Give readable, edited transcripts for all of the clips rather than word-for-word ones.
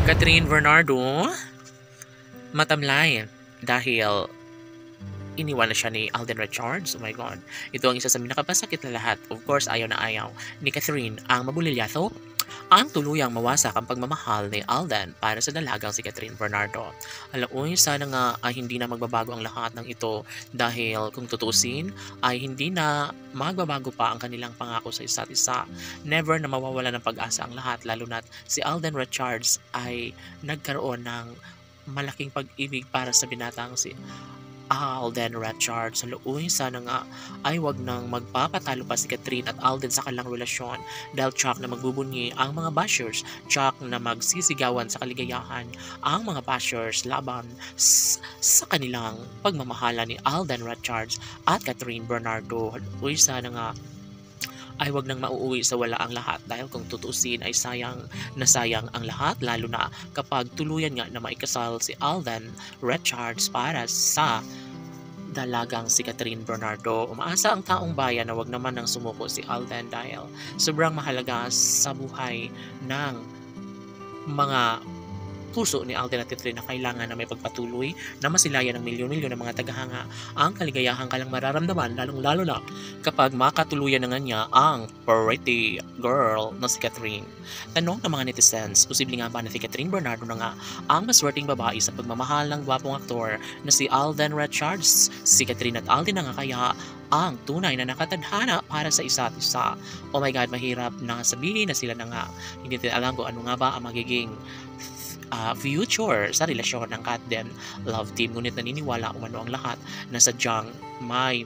Catherine Bernardo, matamlay dahil iniwan na siya ni Alden Richards. Oh my God. Ito ang isa sa pinakabasakit na lahat. Of course, ayaw na ayaw ni Catherine ang mabulilyaso. Ang tuluyang mawasak ang pagmamahal ni Alden para sa dalagang si Catherine Bernardo. Alaoy, sana nga ay hindi na magbabago ang lahat ng ito dahil kung tutusin ay hindi na magbabago pa ang kanilang pangako sa isa't isa. Never na mawawala ng pag-asa ang lahat, lalo na't si Alden Richards ay nagkaroon ng malaking pag-ibig para sa binatang si Alden Richards. Uy, sana nga ay wag nang magpapatalo pa si Catherine at Alden sa kanilang relasyon dahil tsak na magbubunyi ang mga bashers, tsak na magsisigawan sa kaligayahan ang mga bashers laban sa kanilang pagmamahala ni Alden Richards at Catherine Bernardo. Uy, sana nga ay wag nang mauuwi sa wala ang lahat dahil kung tutusin ay sayang na sayang ang lahat, lalo na kapag tuluyan nga na maikasal si Alden Richards para sa dalagang si Catherine Bernardo. Umaasa ang taong bayan na wag naman nang sumuko si Alden dahil sobrang mahalaga sa buhay ng mga puso ni Alden at Catherine na kailangan na may pagpatuloy na masilayan ng milyon-milyon ng mga tagahanga ang kaligayahan kalang mararamdaman, lalong-lalo na kapag makatuluyan na nga niya ang pretty girl na si Catherine. Tanong ng mga netizens, posible nga ba na si Catherine Bernardo na nga ang maswerteng babae sa pagmamahal ng gwapong aktor na si Alden Richards? Si Catherine at Alden na nga kaya ang tunay na nakatadhana para sa isa't isa. Oh my God, mahirap na sabihin na sila na nga. Hindi natin alam kung ano nga ba ang magiging future sa relasyon ng Catden Love Team. Ngunit naniniwala umano ang lahat na sadyang may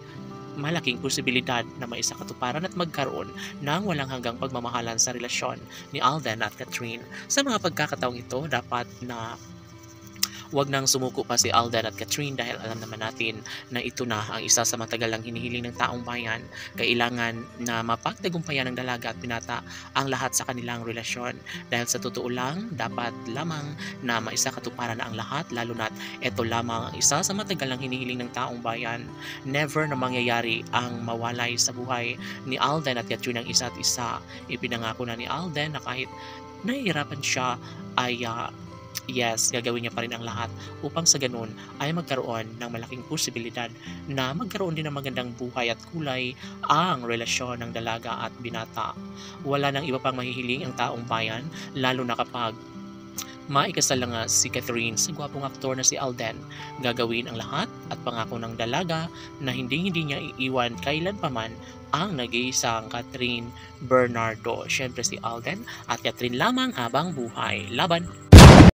malaking posibilidad na maisakatuparan at magkaroon ng walang hanggang pagmamahalan sa relasyon ni Alden at Catherine. Sa mga pagkakataong ito, dapat na wag nang sumuko pa si Alden at Catherine dahil alam naman natin na ito na ang isa sa matagalang hinihiling ng taong bayan. Kailangan na mapagtagumpayan ng dalaga at binata ang lahat sa kanilang relasyon dahil sa totoo lang, dapat lamang na maisakatuparan na ang lahat, lalo na't ito lamang ang isa sa matagalang hinihiling ng taong bayan. Never na mangyayari ang mawalay sa buhay ni Alden at Catherine ang isa't isa. Ipinangako na ni Alden na kahit nahihirapan siya ay yes, gagawin niya pa rin ang lahat upang sa ganun ay magkaroon ng malaking posibilidad na magkaroon din ng magandang buhay at kulay ang relasyon ng dalaga at binata. Wala nang iba pang mahihiling ang taong bayan, lalo na kapag maikasal na nga si Catherine sa gwapong aktor na si Alden. Gagawin ang lahat at pangako ng dalaga na hindi niya iiwan kailan paman ang nag-iisang Catherine Bernardo. Siyempre si Alden at Catherine lamang habang buhay. Laban!